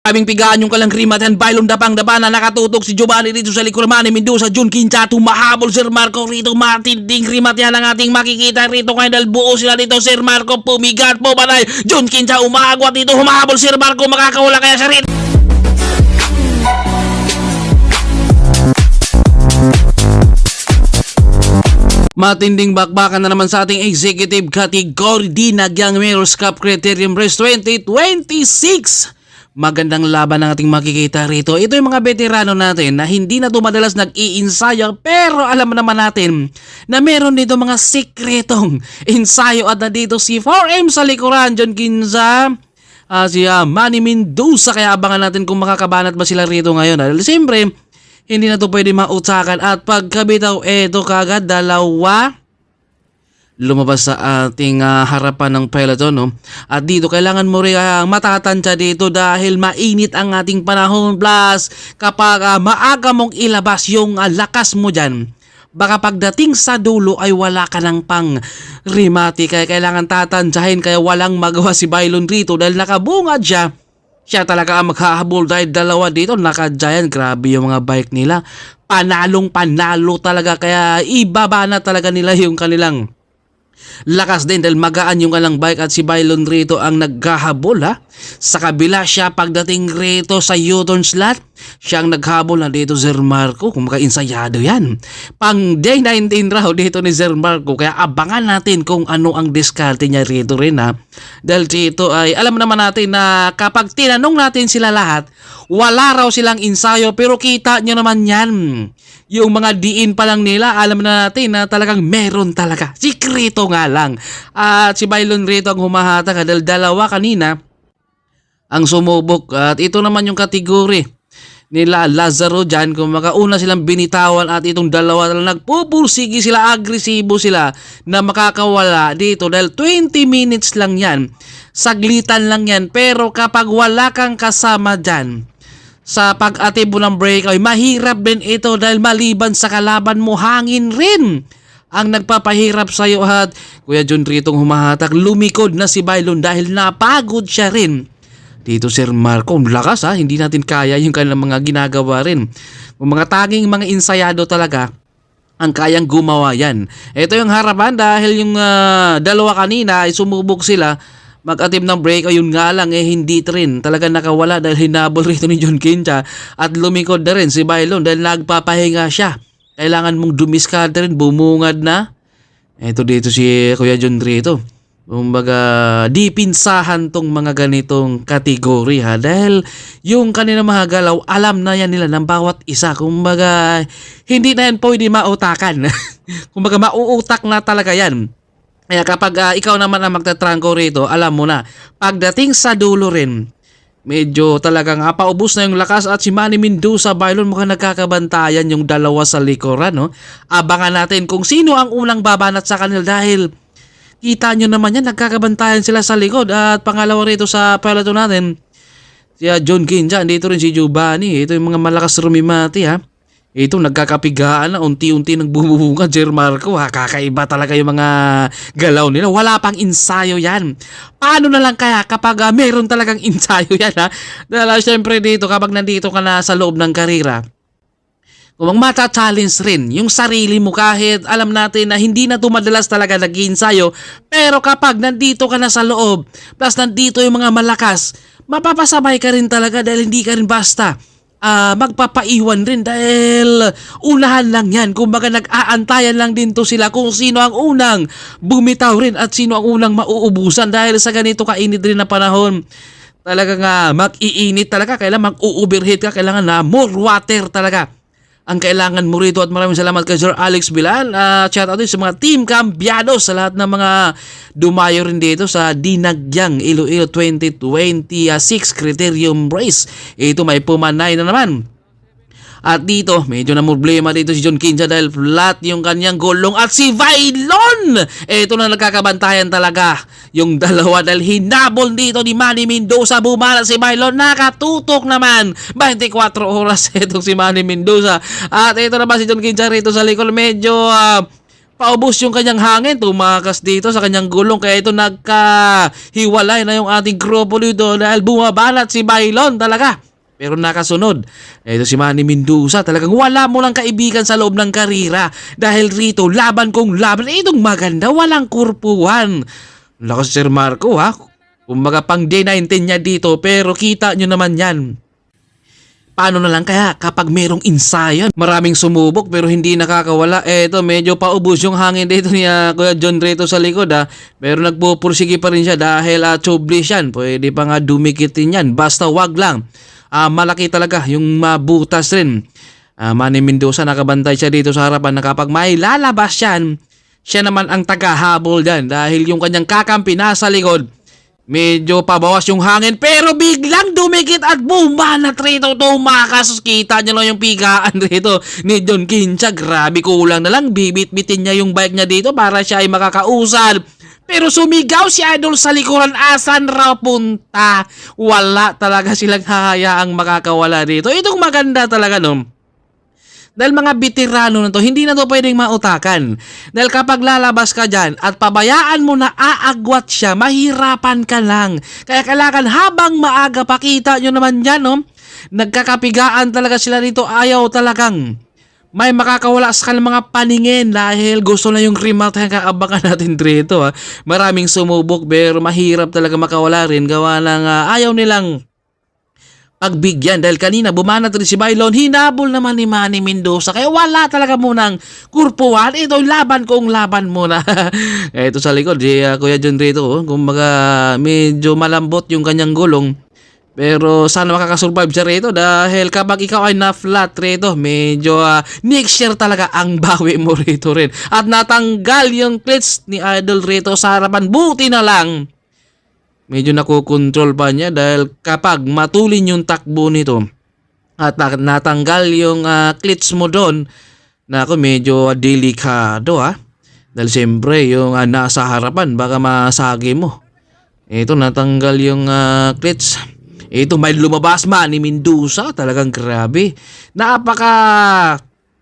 Aming pigaan yung kalanggrimatan, bailong dapang-dapa na nakatutok si Giovanni rito sa likod Manny Mendoza, Jun Quinta, tumahabol Sir Marco rito, matinding krimat yan ang ating makikita rito ngayon dahil buo sila dito, Sir Marco, pumigat po banay, Jun Quinta umagwat dito, humahabol Sir Marco, makakawala kaya siya rin. Matinding bakbakan na naman sa ating executive category Dinagyang Mayor's Cup Criterium Race 2026. Magandang laban ang ating makikita rito. Ito yung mga veterano natin na hindi na ito madalas nag-iinsayo, pero alam naman natin na meron dito mga sikretong ensayo at nandito si 4M sa likuran, John Ginza, si Manny Mendoza. Kaya abangan natin kung makakabanat ba sila rito ngayon. Dahil siyempre, hindi na ito pwede mautsakan at pagkabitaw eto kagad dalawa lumabas sa ating harapan ng peloton, no? At dito kailangan mo rin matatansya dito dahil mainit ang ating panahon, plus kapag maaga mong ilabas yung lakas mo dyan, baka pagdating sa dulo ay wala ka ng pang remati, kaya kailangan tatansyahin. Kaya walang magawa si Bailon rito dahil nakabungad siya talaga ang maghahabol dahil dalawa dito naka-giant. Grabe yung mga bike nila, panalong panalo talaga, kaya ibaba na talaga nila yung kanilang lakas din dahil magaan yung kalang bike. At si Bailon rito ang naghahabol sa kabila siya pagdating rito sa U-turn slot, siya ang naghabol na dito Sir Marco. Kung maka-insayado yan pang day 19 raw dito ni Sir Marco, kaya abangan natin kung ano ang diskarte niya rito rin dahil dito ay alam naman natin na kapag tinanong natin sila lahat, wala raw silang ensayo, pero kita nyo naman yan, yung mga diin pa lang nila, alam na natin na talagang meron talaga. Sikreto nga lang. At si Bailon rito ang humahatag dahil dalawa kanina ang sumubok. At ito naman yung kategory nila Lazaro dyan. Kung makauna silang binitawan at itong dalawa talagang nagpupursigi sila, agresibo sila na makakawala dito dahil 20 minutes lang yan. Saglitan lang yan. Pero kapag wala kang kasama dyan sa pag-atibo ng break ay mahirap din ito dahil maliban sa kalaban mo, hangin rin ang nagpapahirap sa iyo. At Kuya John ritong humahatak, lumikod na si Bailon dahil napagod siya rin dito. Sir Marco, lakas hindi natin kaya yung kanilang mga ginagawa rin. Yung mga tanging mga insayado talaga ang kayang gumawa yan. Ito yung harapan dahil yung dalawa kanina ay sumubok sila mag-attempt ng break, ayun nga lang hindi rin talaga nakawala dahil hinabol rito ni John Quinta at lumikod na rin si Bailon dahil nagpapahinga siya. Kailangan mong dumiskarte rin, bumungad na. Ito dito si Kuya John rito, kumbaga di pinsahan tong mga ganitong kategory dahil yung kanina mga galaw alam na yan nila ng bawat isa, kumbaga hindi na yan pwede mautakan. Kumbaga mauutak na talaga yan. Kaya kapag ikaw naman ang magtatrangko rito, alam mo na, pagdating sa dulo rin, medyo talagang paubos na yung lakas. At si Manny Mendoza, Bailon, mukhang nagkakabantayan yung dalawa sa likuran. Abangan natin kung sino ang unang babanat sa kanila dahil kita nyo naman yan, nagkakabantayan sila sa likod. At pangalawa rito sa peloton natin, si John Ginza, dito rin si Giovanni. Ito yung mga malakas rumimati Ito nagkakapigaan na, unti-unti nagbubunga Sir Marco kakaiba talaga yung mga galaw nila, wala pang ensayo yan. Paano na lang kaya kapag meron talagang ensayo yan Dahil syempre dito kapag nandito ka na sa loob ng karera, kung mata-challenge rin yung sarili mo, kahit alam natin na hindi na madalas talaga nag-iinsayo, pero kapag nandito ka na sa loob, plus nandito yung mga malakas, mapapasabay ka rin talaga dahil hindi ka rin basta magpapaiwan rin dahil unahan lang yan. Kumbaga nag-aantayan lang din to sila kung sino ang unang bumitaw rin at sino ang unang mauubusan dahil sa ganito kainit rin na panahon. Talagang mag-iinit talaga, kailangan mag-overheat ka, kailangan na more water talaga ang kailangan mo rito. At maraming salamat kay Sir Alex Bilan. Shout out din sa mga team Cambiados, sa lahat ng mga dumayo rin dito sa Dinagyang Iloilo 2026 Criterium Race. Ito may pumanay na naman. At dito, medyo na problema dito si John Quinta dahil flat yung kanyang gulong. At si Bailon, ito na nagkakabantayan talaga yung dalawa dahil hinabol dito ni Manny Mendoza. Bumala si Bailon, nakatutok naman 24 oras itong si Manny Mendoza. At ito naman si John Quinta rito sa likod, medyo paubos yung kanyang hangin, tumakas dito sa kanyang gulong, kaya ito nagkahiwalay na yung ating grupo dito dahil bumabanat si Bailon talaga. Pero nakasunod. Ito si Manny Mendoza, talagang wala mo lang kaibigan sa loob ng karira. Dahil rito, laban kong laban. Itong maganda, walang kurpuhan. Lakas Sir Marco ha. Kumbaga pang D19 niya dito, pero kita nyo naman yan. Paano na lang kaya kapag merong ensayo, maraming sumubok pero hindi nakakawala. Eto, medyo paubos yung hangin dito ni Kuya John Reto sa likod ha. Pero nagpupursige pa rin siya dahil tubeless yan. Pwede pa nga dumikitin yan. Basta wag lang. Malaki talaga yung mabutas rin. Manny Mendoza, nakabantay siya dito sa harapan na kapag may lalabas yan, siya naman ang tagahabol dyan dahil yung kanyang kakampi nasa likod. Medyo pabawas yung hangin pero biglang dumikit at bumanat rito, tumakas. Kita nyo lang yung pigaan rito ni John Kincha. Grabe, kulang na lang bibit-bitin niya yung bike niya dito para siya ay makakausad. Pero sumigaw si Idol sa likuran, asan raw punta? Wala talaga silang hahayaang makakawala dito. Itong maganda talaga no. Dahil mga veterano na to, hindi na to pwedeng mautakan. Dahil kapag lalabas ka dyan at pabayaan mo na aagwat siya, mahirapan ka lang. Kaya kailangan habang maaga, pakita nyo naman yan, no? Nagkakapigaan talaga sila dito, ayaw talagang may makakawala sa kanilang mga paningin dahil gusto na yung rematch ang kaabangan natin dito. Maraming sumubok pero mahirap talaga makawala rin gawa ng ayaw nilang pagbigyan dahil kanina bumanat rin si Bailon, hinabol naman ni Manny Mendoza kaya wala talaga munang kurpuhan. Ito laban kong laban muna. Ito sa likod si Kuya John Rito, kumbaga medyo malambot yung kanyang gulong pero sana makakasurvive siya rito dahil kapag ikaw ay na-flat rito medyo next year talaga ang bawi mo rito rin at natanggal yung clutch ni Idol rito sa harapan. Buti na lang medyo nakokontrol pa niya dahil kapag matulin yung takbo nito at natanggal yung clutch mo doon, nako medyo delikado dahil siyempre yung nasa harapan baka masagi mo. Ito natanggal yung clutch. Ito may lumabas Manny Mendoza, talagang grabe. Napaka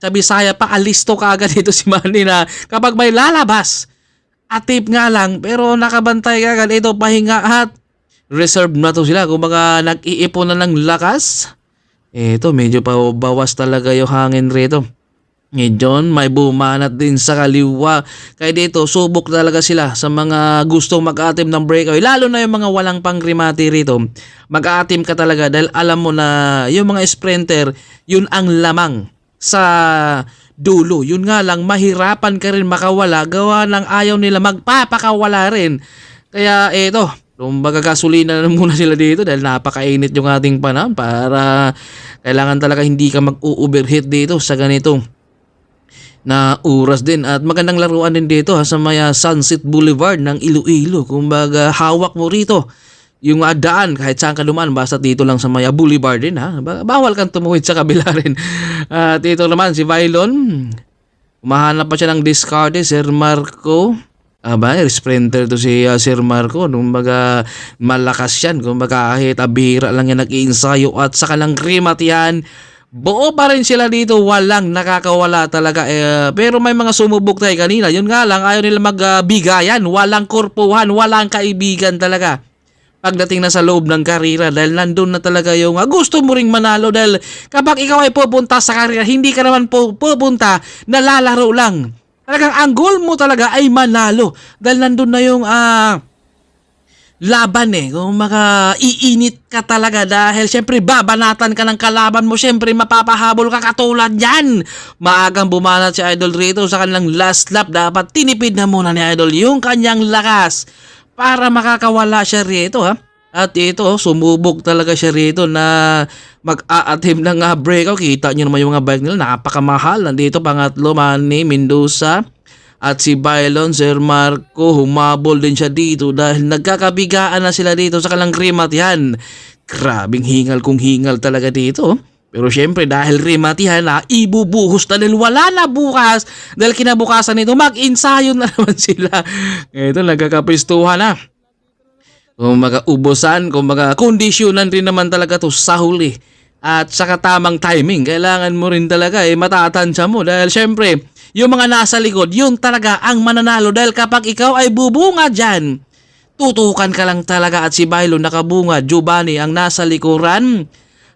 sa Bisaya pa alisto kaagad dito si Manny na kapag may lalabas. Atip nga lang pero nakabantay agad. Ito pahinga at reserve na to sila. Kung mga nag-iipon na ng lakas. Ito medyo bawas talaga yung hangin rito. Ngayon may bumanat din sa kaliwa. Kaya dito subok talaga sila sa mga gustong mag-atim ng breakaway. Lalo na yung mga walang pang-remate rito. Mag-atim ka talaga dahil alam mo na yung mga sprinter yun ang lamang sa dulo. Yun nga lang, mahirapan ka rin makawala gawa ng ayaw nila magpapakawala rin. Kaya eto, kumbaga gasolina na muna sila dito dahil napakainit yung ating panahon para kailangan talaga hindi ka mag-overheat dito sa ganitong na oras din. At magandang laruan din dito sa may Sunset Boulevard ng Iloilo. Kumbaga hawak mo rito yung daan kahit saan ka dumaan basta dito lang sa Maya Boulevard din bawal kang tumuwid sa kabila rin. At ito naman si Bailon, umahanap pa siya ng discard Sir Marco. Sprinter to si Sir Marco. Kumbaga malakas yan. Kumbaga kahit bihira lang yan nag-iinsayo at saka lang remat yan, buo pa rin sila dito, walang nakakawala talaga. Pero may mga sumubok tayo kanina, yun nga lang ayaw nila magbigayan, walang korpuhan, walang kaibigan talaga pagdating na sa loob ng karira dahil nandun na talaga yung gusto mo ring manalo dahil kapag ikaw ay pupunta sa karira hindi ka naman pupunta na lalaro lang, talagang ang goal mo talaga ay manalo dahil nandun na yung laban kung iinit ka talaga dahil syempre babanatan ka ng kalaban mo, syempre mapapahabol ka katulad yan. Maagang bumanat si Idol rito sa kanilang last lap, dapat tinipid na muna ni Idol yung kanyang lakas para makakawala siya rito At ito, sumubok talaga siya rito na mag-aatim ng breakout. Kita nyo naman yung mga bike nila, napakamahal. Nandito pangatlo, Manny Mendoza. At si Bailon, Sir Marco, humabol din siya dito dahil nagkakabigaan na sila dito sa kalang remat yan. Grabing hingal kung hingal talaga dito. Pero syempre dahil remat yan ibubuhos na dahil wala na bukas. Dahil kinabukasan nito mag-insayo na naman sila. Ito nagkakapistuhan na. Kung ubusan, kung kondisyonan rin naman talaga to sa huli. At saka tamang timing, kailangan mo rin talaga matatansya mo dahil syempre yung mga nasa likod, yun talaga ang mananalo dahil kapag ikaw ay bubunga dyan, tutukan ka lang talaga at si Bailon nakabunga, Giovanni ang nasa likuran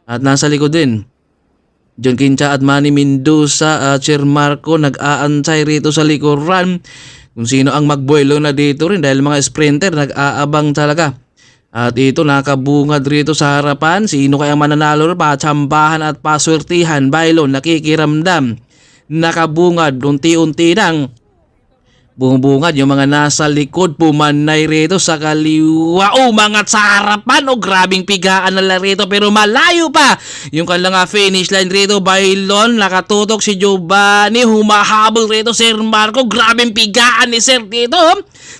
at nasa likod din. John Quincha at Manny Mendoza at Sir Marco nag-aantay rito sa likuran kung sino ang magbuelo na dito rin dahil mga sprinter nag-aabang talaga. At ito nakabungad rito sa harapan. Sino kayang mananalo pa? Tsambahan at paswertihan. Bailon nakikiramdam. Nakabungad. Unti-unti nang bumubungad yung mga nasa likod. Pumanay rito sa kaliwa. Umangat sa harapan. Grabing pigaan na rito. Pero malayo pa yung kanilang finish line rito. Bailon nakatutok si Giovanni. Humahabol rito Sir Marco. Grabing pigaan ni Sir dito.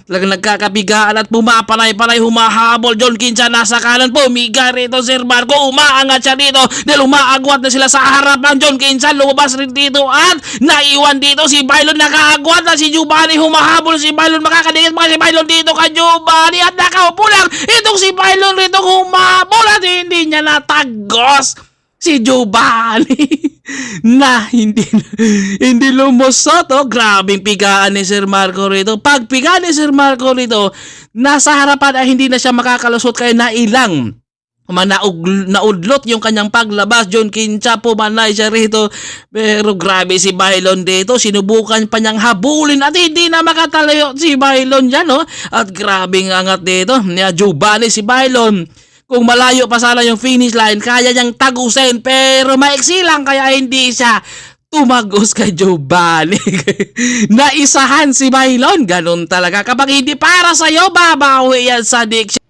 Talagang nagkakabigaan at pumapanay-panay humahabol. John Quincha nasa kanan po. Umiga rito Sir Marco. Umaangat siya dito. Dahil umaagwat na sila sa harapan. John Quincha lumabas rin dito at naiwan dito si Bailon. Nakaagwat na si Giovanni. Humahabol si Bailon. Makakadingit mga si Bailon dito kay Giovanni. At nakaupo lang itong si Bailon rito humahabol at hindi niya natagos si Giovanni. na hindi lumusot. Grabing pigaan ni Sir Marco rito. Pag pigaan ni Sir Marco rito, nasa harapan ay hindi na siya makakalusot kaya nailang naudlot yung kanyang paglabas. John Quincha pumanay siya rito pero grabe si Bailon dito, sinubukan pa niyang habulin at hindi na makatalayo si Bailon dyan at grabing angat dito ni Giovanni si Bailon. Kung malayo pa sana yung finish line, kaya niyang tagusin pero maiksi lang kaya hindi siya tumagos kay Giovanni. Naisahan si Bailon. Ganun talaga. Kapag hindi para sa'yo, babawi yan sa diction.